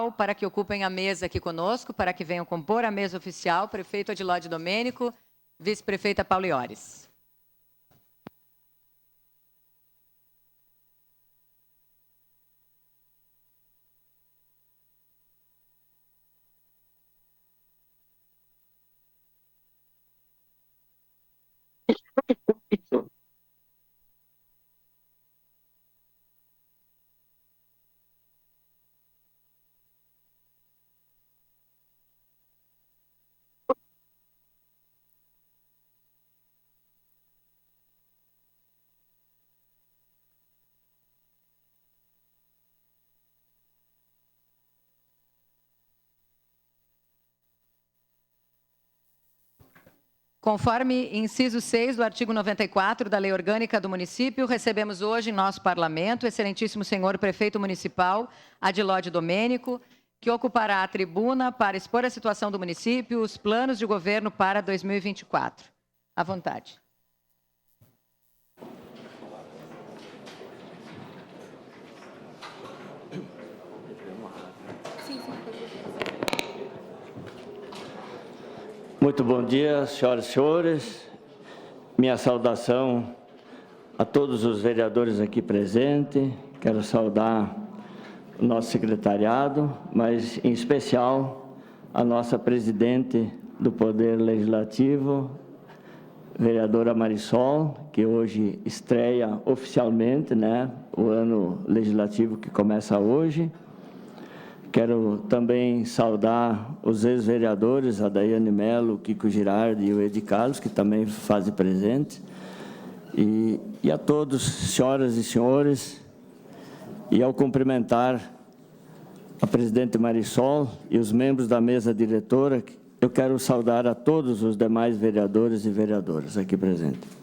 municipal para que ocupem a mesa aqui conosco, para que venham compor a mesa oficial, prefeito Adiló de Domênico, vice-prefeita Paula Iores. Conforme inciso 6 do artigo 94 da Lei Orgânica do Município, recebemos hoje em nosso parlamento o excelentíssimo senhor prefeito municipal, Adiló de Domênico, que ocupará a tribuna para expor a situação do município e os planos de governo para 2024. À vontade. Muito bom dia, senhoras e senhores. Minha saudação a todos os vereadores aqui presentes. Quero saudar o nosso secretariado, mas, em especial, a nossa presidente do Poder Legislativo, vereadora Marisol, que hoje estreia oficialmente, o ano legislativo que começa hoje. Quero também saudar os ex-vereadores, a Daiane Mello, o Kiko Girardi e o Edi Carlos, que também fazem presente. E a todos, senhoras e senhores, e ao cumprimentar a presidente Marisol e os membros da mesa diretora, eu quero saudar a todos os demais vereadores e vereadoras aqui presentes.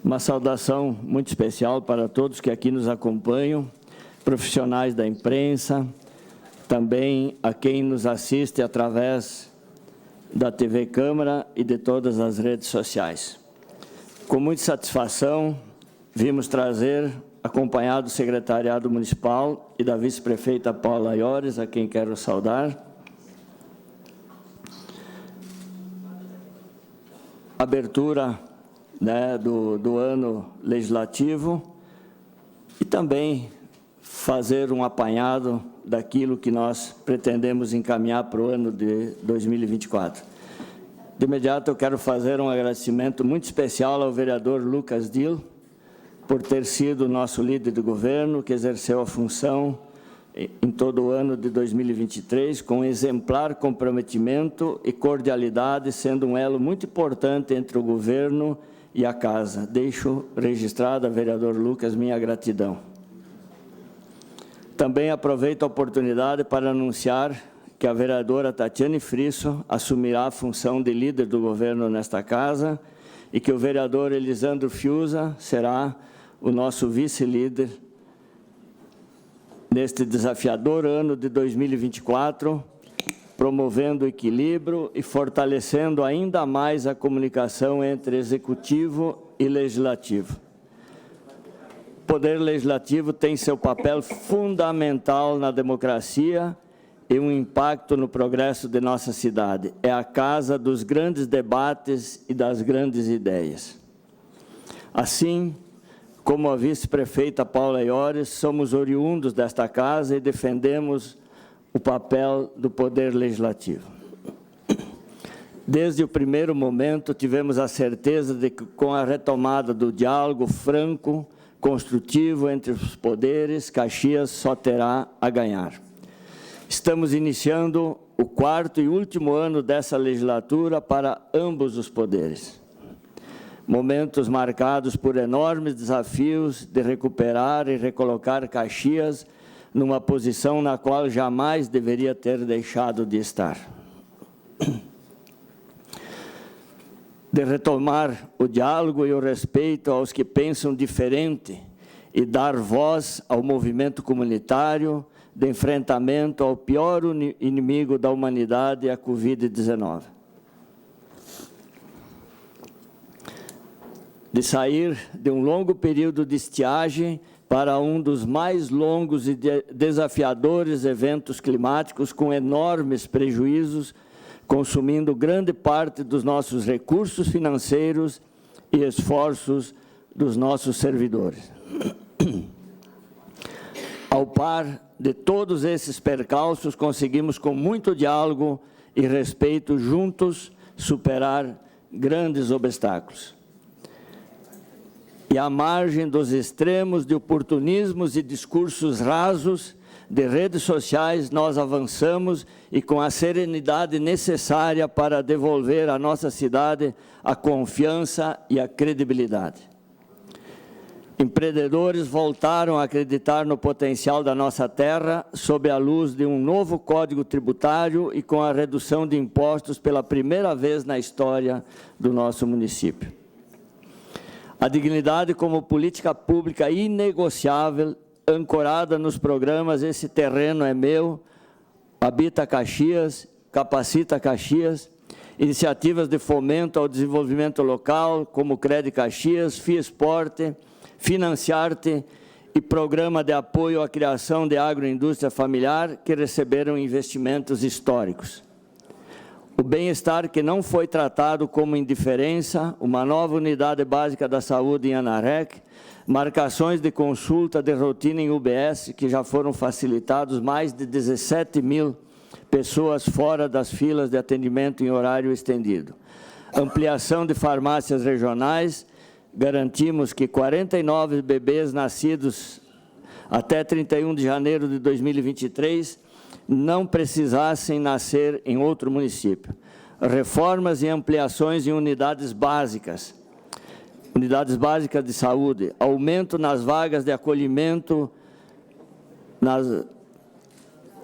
Uma saudação muito especial para todos que aqui nos acompanham, profissionais da imprensa, também a quem nos assiste através da TV Câmara e de todas as redes sociais. Com muita satisfação, vimos trazer, acompanhado do secretariado municipal e da vice-prefeita Paula Iores, a quem quero saudar, abertura do ano legislativo e também fazer um apanhado daquilo que nós pretendemos encaminhar para o ano de 2024. De imediato, eu quero fazer um agradecimento muito especial ao vereador Lucas Dil, por ter sido nosso líder de governo, que exerceu a função em todo o ano de 2023, com exemplar comprometimento e cordialidade, sendo um elo muito importante entre o governo e a casa. Deixo registrada, vereador Lucas, minha gratidão. Também aproveito a oportunidade para anunciar que a vereadora Tatiane Frisso assumirá a função de líder do governo nesta casa e que o vereador Elisandro Fiuza será o nosso vice-líder neste desafiador ano de 2024, promovendo o equilíbrio e fortalecendo ainda mais a comunicação entre executivo e legislativo. O Poder Legislativo tem seu papel fundamental na democracia e um impacto no progresso de nossa cidade. É a casa dos grandes debates e das grandes ideias. Assim, como a vice-prefeita Paula Iores, somos oriundos desta casa e defendemos o papel do Poder Legislativo. Desde o primeiro momento, tivemos a certeza de que, com a retomada do diálogo franco, construtivo entre os poderes, Caxias só terá a ganhar. Estamos iniciando o quarto e último ano dessa legislatura para ambos os poderes. Momentos marcados por enormes desafios de recuperar e recolocar Caxias numa posição na qual jamais deveria ter deixado de estar. De retomar o diálogo e o respeito aos que pensam diferente e dar voz ao movimento comunitário de enfrentamento ao pior inimigo da humanidade, a Covid-19. De sair de um longo período de estiagem para um dos mais longos e desafiadores eventos climáticos com enormes prejuízos, consumindo grande parte dos nossos recursos financeiros e esforços dos nossos servidores. Ao par de todos esses percalços, conseguimos, com muito diálogo e respeito, juntos superar grandes obstáculos. E à margem dos extremos de oportunismos e discursos rasos de redes sociais, nós avançamos e com a serenidade necessária para devolver à nossa cidade a confiança e a credibilidade. Empreendedores voltaram a acreditar no potencial da nossa terra sob a luz de um novo Código Tributário e com a redução de impostos pela primeira vez na história do nosso município. A dignidade como política pública inegociável, ancorada nos programas Esse Terreno é Meu, Habita Caxias, Capacita Caxias, iniciativas de fomento ao desenvolvimento local, como Crede Caxias, Fiesporte, Financiarte e Programa de Apoio à Criação de Agroindústria Familiar, que receberam investimentos históricos. O bem-estar que não foi tratado como indiferença, uma nova unidade básica da saúde em Anarec, marcações de consulta de rotina em UBS, que já foram facilitados mais de 17 mil pessoas fora das filas de atendimento em horário estendido. Ampliação de farmácias regionais, garantimos que 49 bebês nascidos até 31 de janeiro de 2023 não precisassem nascer em outro município. Reformas e ampliações em unidades básicas de saúde, aumento nas vagas de acolhimento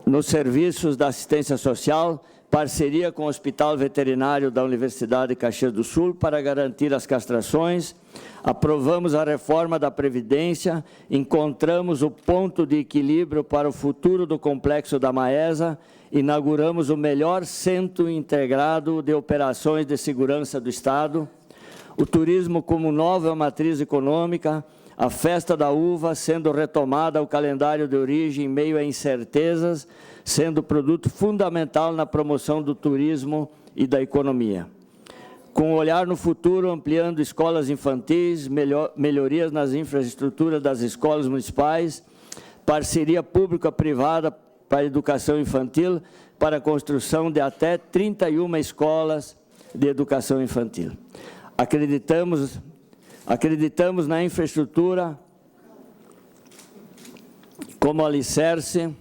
nos serviços da assistência social, parceria com o Hospital Veterinário da Universidade de Caxias do Sul para garantir as castrações, aprovamos a reforma da Previdência, encontramos o ponto de equilíbrio para o futuro do Complexo da Maesa, inauguramos o melhor centro integrado de operações de segurança do Estado, o turismo como nova matriz econômica, a festa da uva sendo retomada ao calendário de origem em meio a incertezas, sendo produto fundamental na promoção do turismo e da economia. Com o olhar no futuro, ampliando escolas infantis, melhorias nas infraestruturas das escolas municipais, parceria pública-privada para a educação infantil, para a construção de até 31 escolas de educação infantil. Acreditamos na infraestrutura como alicerce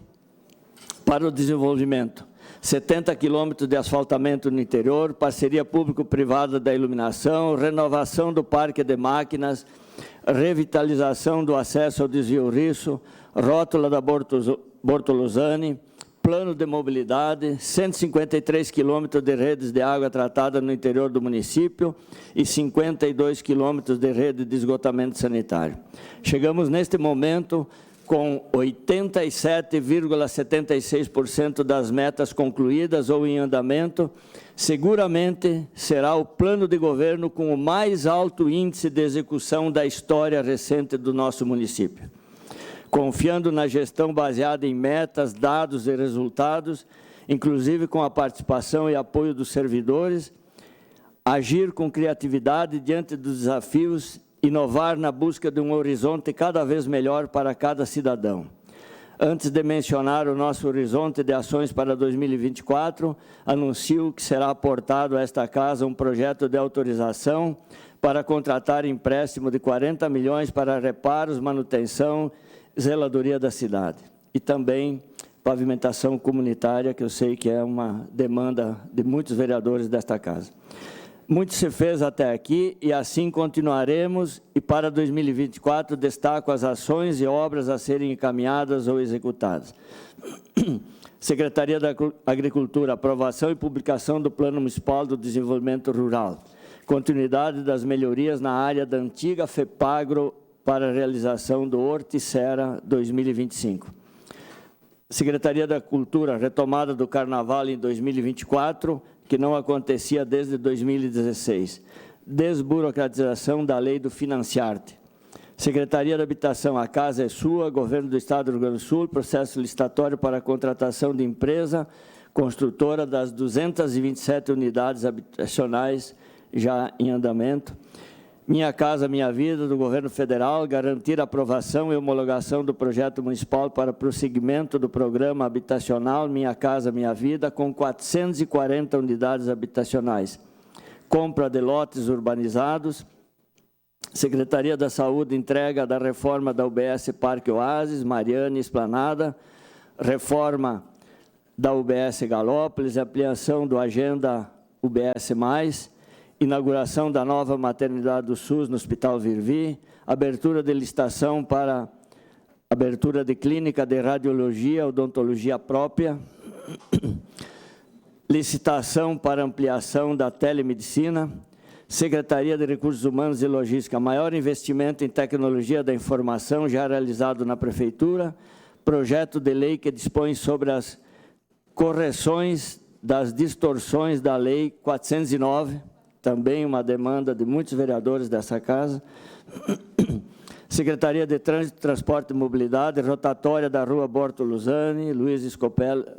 para o desenvolvimento. 70 quilômetros de asfaltamento no interior, parceria público-privada da iluminação, renovação do parque de máquinas, revitalização do acesso ao desvio Risso, rótula da Bortoluzani, plano de mobilidade, 153 quilômetros de redes de água tratada no interior do município e 52 quilômetros de rede de esgotamento sanitário. Chegamos neste momento com 87,76% das metas concluídas ou em andamento, seguramente será o plano de governo com o mais alto índice de execução da história recente do nosso município. Confiando na gestão baseada em metas, dados e resultados, inclusive com a participação e apoio dos servidores, agir com criatividade diante dos desafios, inovar na busca de um horizonte cada vez melhor para cada cidadão. Antes de mencionar o nosso horizonte de ações para 2024, anuncio que será aportado a esta casa um projeto de autorização para contratar empréstimo de 40 milhões para reparos, manutenção, zeladoria da cidade. E também pavimentação comunitária, que eu sei que é uma demanda de muitos vereadores desta casa. Muito se fez até aqui e assim continuaremos, e para 2024 destaco as ações e obras a serem encaminhadas ou executadas. Secretaria da Agricultura, aprovação e publicação do Plano Municipal do Desenvolvimento Rural. Continuidade das melhorias na área da antiga FEPAGRO para a realização do Horticera 2025. Secretaria da Cultura, retomada do Carnaval em 2024, que não acontecia desde 2016. Desburocratização da lei do Financiarte. Secretaria da Habitação, a casa é sua, Governo do Estado do Rio Grande do Sul, processo licitatório para a contratação de empresa construtora das 227 unidades habitacionais já em andamento. Minha Casa Minha Vida, do Governo Federal, garantir a aprovação e homologação do projeto municipal para prosseguimento do programa habitacional Minha Casa Minha Vida, com 440 unidades habitacionais. Compra de lotes urbanizados. Secretaria da Saúde, entrega da reforma da UBS Parque Oásis, Mariana Esplanada, reforma da UBS Galópolis, ampliação do Agenda UBS+, inauguração da nova maternidade do SUS no Hospital Virvi, abertura de licitação para abertura de clínica de radiologia, odontologia própria, licitação para ampliação da telemedicina, Secretaria de Recursos Humanos e Logística, maior investimento em tecnologia da informação já realizado na Prefeitura, projeto de lei que dispõe sobre as correções das distorções da Lei 409, também uma demanda de muitos vereadores dessa casa. Secretaria de Trânsito, Transporte e Mobilidade, rotatória da Rua Bortoluzani, Luiz Scopella,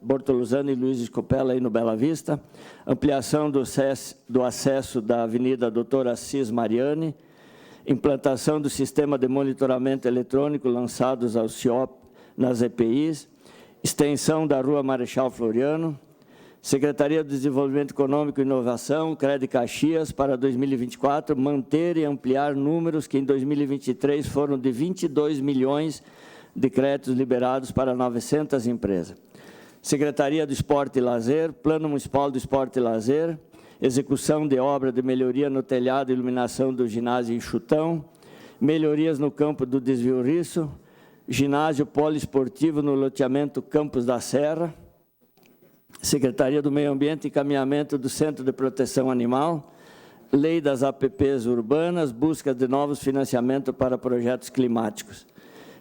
aí no Bela Vista, ampliação do acesso da Avenida Doutor Assis Mariani, implantação do sistema de monitoramento eletrônico lançados ao CIOP nas EPIs, extensão da Rua Marechal Floriano, Secretaria do Desenvolvimento Econômico e Inovação, Crédito Caxias, para 2024, manter e ampliar números que em 2023 foram de 22 milhões de créditos liberados para 900 empresas. Secretaria do Esporte e Lazer, Plano Municipal do Esporte e Lazer, execução de obra de melhoria no telhado e iluminação do ginásio em Chutão, melhorias no campo do Desvio Risso, ginásio poliesportivo no loteamento Campos da Serra, Secretaria do Meio Ambiente e Encaminhamento do Centro de Proteção Animal, Lei das APPs urbanas, busca de novos financiamentos para projetos climáticos.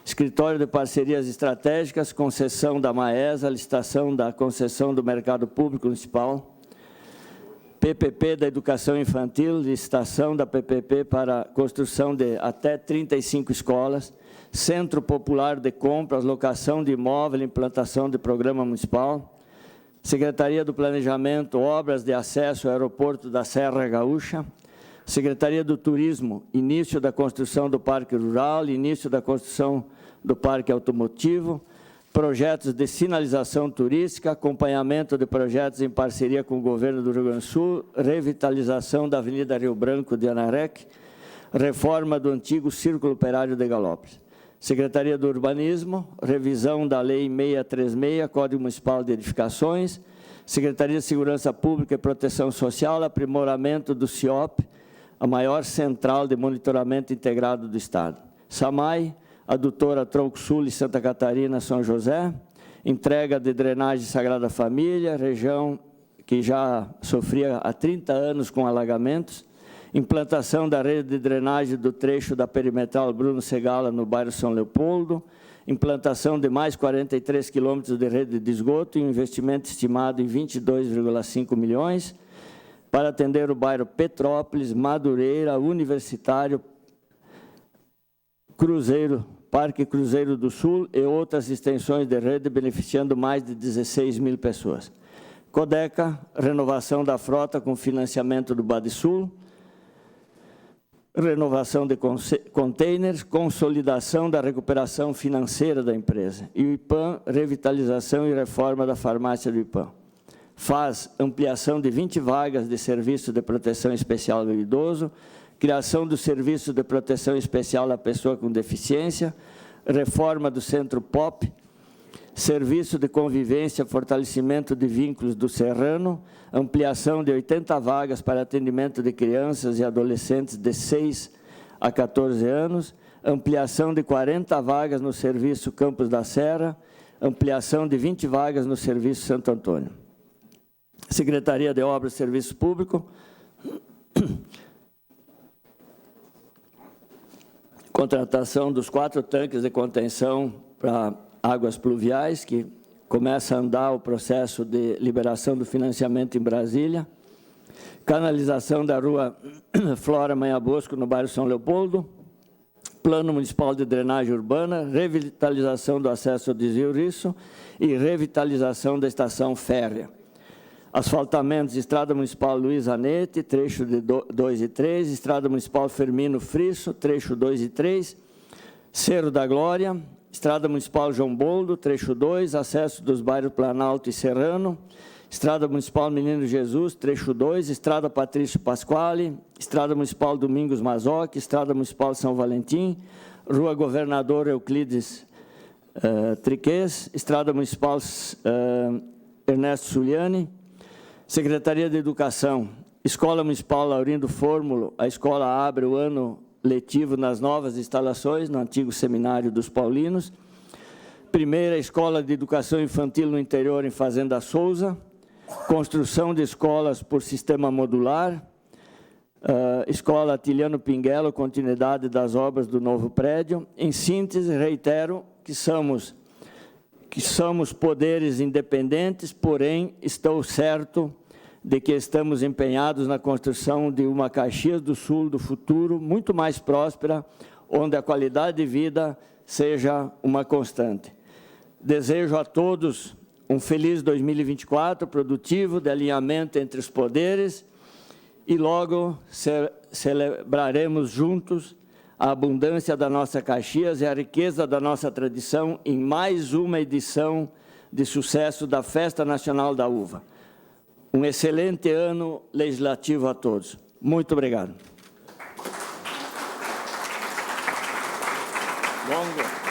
Escritório de Parcerias Estratégicas, concessão da Maesa, licitação da concessão do Mercado Público Municipal, PPP da Educação Infantil, licitação da PPP para construção de até 35 escolas, Centro Popular de Compras, locação de imóvel, implantação de programa municipal, Secretaria do Planejamento, obras de acesso ao aeroporto da Serra Gaúcha, Secretaria do Turismo, início da construção do Parque Rural, início da construção do Parque Automotivo, projetos de sinalização turística, acompanhamento de projetos em parceria com o Governo do Rio Grande do Sul, revitalização da Avenida Rio Branco de Anarec, reforma do antigo Círculo Operário de Galópolis. Secretaria do Urbanismo, revisão da Lei 636, Código Municipal de Edificações, Secretaria de Segurança Pública e Proteção Social, aprimoramento do CIOP, a maior central de monitoramento integrado do Estado. SAMAI, adutora Tronco Sul e Santa Catarina, São José, entrega de drenagem Sagrada Família, região que já sofria há 30 anos com alagamentos, implantação da rede de drenagem do trecho da perimetral Bruno Segala, no bairro São Leopoldo, implantação de mais 43 quilômetros de rede de esgoto e um investimento estimado em 22,5 milhões, para atender o bairro Petrópolis, Madureira, Universitário, Cruzeiro, Parque Cruzeiro do Sul e outras extensões de rede, beneficiando mais de 16 mil pessoas. Codeca, renovação da frota com financiamento do Badesul, renovação de containers, consolidação da recuperação financeira da empresa. E o IPAM, revitalização e reforma da farmácia do IPAM. Faz ampliação de 20 vagas de serviço de proteção especial do idoso, criação do serviço de proteção especial à pessoa com deficiência, reforma do Centro POP, serviço de convivência, fortalecimento de vínculos do Serrano, ampliação de 80 vagas para atendimento de crianças e adolescentes de 6 a 14 anos, ampliação de 40 vagas no serviço Campos da Serra, ampliação de 20 vagas no serviço Santo Antônio. Secretaria de Obras e Serviço Público, contratação dos 4 tanques de contenção para águas pluviais, que começa a andar o processo de liberação do financiamento em Brasília, canalização da rua Flora Manha Bosco, no bairro São Leopoldo, Plano Municipal de Drenagem Urbana, revitalização do acesso ao desvio Risso e revitalização da estação férrea. Asfaltamentos de Estrada Municipal Luiz Anete, trecho de 2 e 3, Estrada Municipal Firmino Frisso, trecho 2 e 3, Cerro da Glória, Estrada Municipal João Boldo, trecho 2, acesso dos bairros Planalto e Serrano, Estrada Municipal Menino Jesus, trecho 2, Estrada Patrício Pasquale, Estrada Municipal Domingos Mazoc, Estrada Municipal São Valentim, Rua Governador Euclides Triquês, Estrada Municipal Ernesto Suliani, Secretaria de Educação, Escola Municipal Laurindo Fórmulo, a escola abre o ano letivo nas novas instalações, no antigo Seminário dos Paulinos. Primeira Escola de Educação Infantil no interior em Fazenda Souza, construção de escolas por sistema modular, Escola Atiliano Pinguelo, continuidade das obras do novo prédio. Em síntese, reitero que somos poderes independentes, porém, estou certo de que estamos empenhados na construção de uma Caxias do Sul do futuro, muito mais próspera, onde a qualidade de vida seja uma constante. Desejo a todos um feliz 2024, produtivo, de alinhamento entre os poderes, e logo celebraremos juntos a abundância da nossa Caxias e a riqueza da nossa tradição em mais uma edição de sucesso da Festa Nacional da Uva. Um excelente ano legislativo a todos. Muito obrigado. Longo.